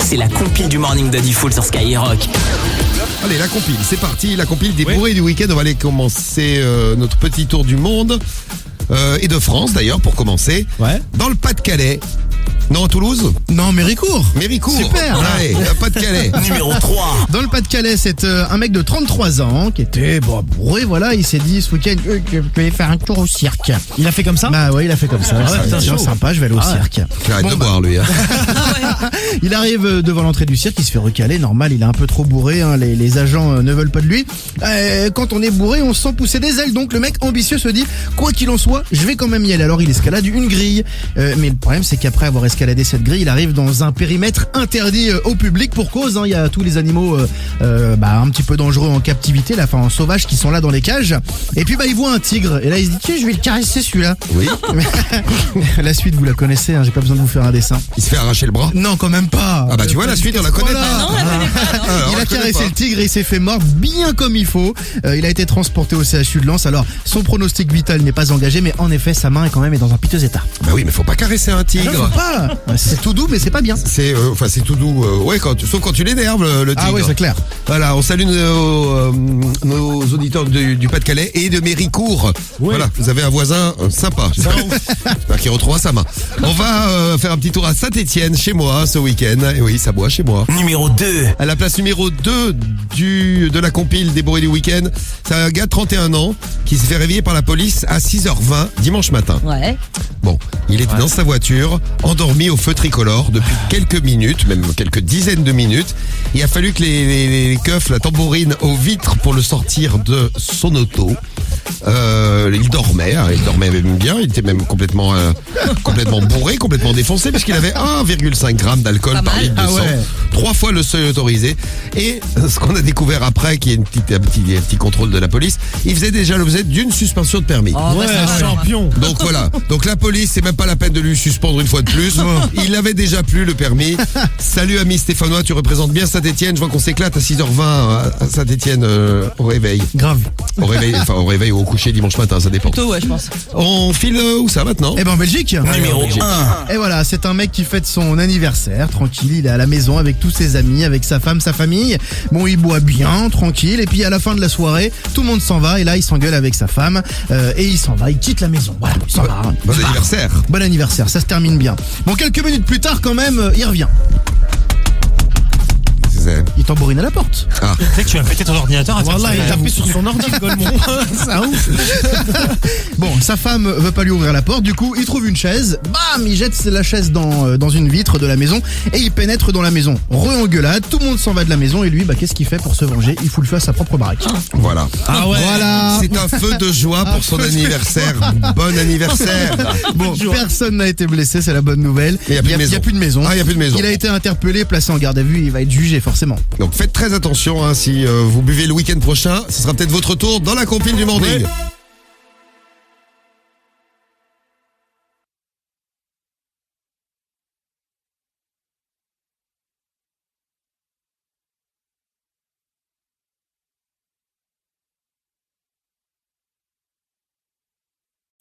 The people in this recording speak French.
c'est la compile du morning de Diffoul sur Skyrock. Allez, la compile, c'est parti, la compile des bourrés du week-end. On va aller commencer notre petit tour du monde et de France d'ailleurs pour commencer. Ouais. Dans le Pas-de-Calais. Non, à Toulouse? Non, Méricourt. Méricourt. Super. Allez, le Pas-de-Calais. Numéro 3. Dans le Pas-de-Calais, c'est un mec de 33 ans qui était bourré, voilà, il s'est dit ce week-end que je vais faire un tour au cirque. Il a fait comme ça? Bah ouais, il a fait comme ça. ouais, putain, C'est chaud. sympa, je vais aller au cirque. Il arrête Bon, de bah, boire lui. Hein. Il arrive devant l'entrée du cirque, il se fait recaler, normal, il est un peu trop bourré, hein, les agents ne veulent pas de lui. Quand on est bourré, on se sent pousser des ailes, donc le mec ambitieux se dit, quoi qu'il en soit, je vais quand même y aller. Alors il escalade une grille, mais le problème c'est qu'après avoir escaladé cette grille, il arrive dans un périmètre interdit au public pour cause, hein, il y a tous les animaux un petit peu dangereux en captivité, là, enfin en sauvage qui sont là dans les cages, et puis il voit un tigre, et là il se dit, tiens, je vais le caresser celui-là. Oui. La suite vous la connaissez, hein, j'ai pas besoin de vous faire un dessin. Il se fait arracher le bras. Non, quand même pas. Ah bah tu vois, la suite on la connaît Voilà. pas. Non, on la connaît pas, non. Alors, Il on a la connaît caressé pas. le tigre et il s'est fait mordre bien comme il faut. Il a été transporté au CHU de Lens. Alors, son pronostic vital n'est pas engagé, mais en effet, sa main est quand même dans un piteux état. Bah oui, mais faut pas caresser un Non, tigre. faut pas. C'est tout doux, mais c'est pas bien. C'est c'est tout doux. Ouais, sauf quand tu l'énerves le tigre. Ah ouais, c'est clair. Voilà, on salue nos auditeurs du Pas-de-Calais et de Méricourt. Voilà, vous avez un voisin sympa. J'espère qu'il retrouvera sa main. On va faire un petit tour à Saint-Étienne, chez moi, ce week-end. Et oui, ça boit chez moi. Numéro 2. À la place numéro 2 de la compile des bourrés du week-end, c'est un gars de 31 ans qui s'est fait réveiller par la police à 6h20 dimanche matin. Ouais. Bon, il était dans sa voiture, endormi au feu tricolore depuis quelques minutes, même quelques dizaines de minutes. Il a fallu que les keufs, la tambourine aux vitres pour le sortir de son auto. Il dormait même bien, il était même complètement bourré, complètement défoncé, parce qu'il avait 1,5 g d'alcool Pas par mal. litre de Ah sang. ouais. 3 fois le seuil autorisé. Et ce qu'on a découvert après, qui est un petit contrôle de la police, il faisait déjà l'objet d'une suspension de permis. Oh, Ouais, bah, ça va, champion. Donc voilà, donc la police, c'est même pas la peine de lui suspendre une fois de plus. Il avait déjà plus le permis. Salut ami Stéphanois, tu représentes bien Saint-Étienne. Je vois qu'on s'éclate à 6h20 à Saint-Étienne au réveil. Grave. Au réveil ou au coucher dimanche matin, ça dépend. Plutôt, ouais, je pense. On file où ça maintenant? Eh ben en Belgique. Numéro 1. Et voilà, c'est un mec qui fête son anniversaire, tranquille, il est à la maison avec tous ses amis, avec sa femme, sa famille. Bon, il boit bien, tranquille, et puis à la fin de la soirée, tout le monde s'en va, et là il s'engueule avec sa femme, et il s'en va, il quitte la maison. Voilà, il s'en va. hein. Bon anniversaire. Bon anniversaire, ça se termine bien. Bon, quelques minutes plus tard quand même, il revient. Il tambourine à la porte. Ah, Tu sais que tu vas péter ton ordinateur à Voilà, il a tapé sur son ordi, le Golemont. Ça ouf. Bon, sa femme veut pas lui ouvrir la porte, du coup, il trouve une chaise, bam, il jette la chaise dans une vitre de la maison et il pénètre dans la maison. Re-engueulade, tout le monde s'en va de la maison et lui, qu'est-ce qu'il fait pour se venger? Il fout le feu à sa propre baraque. voilà. Ah ouais. Voilà. C'est un feu de joie pour son anniversaire. Bon anniversaire. Bon, personne n'a été blessé, c'est la bonne nouvelle. Mais il y a plus de maison. Il y a plus de maison. Ah, il y a plus de maison. Il a été interpellé, placé en garde à vue, il va être jugé forcément. Donc faites très attention, hein, si vous buvez le week-end prochain, ce sera peut-être votre tour dans la compile du morning. Ouais.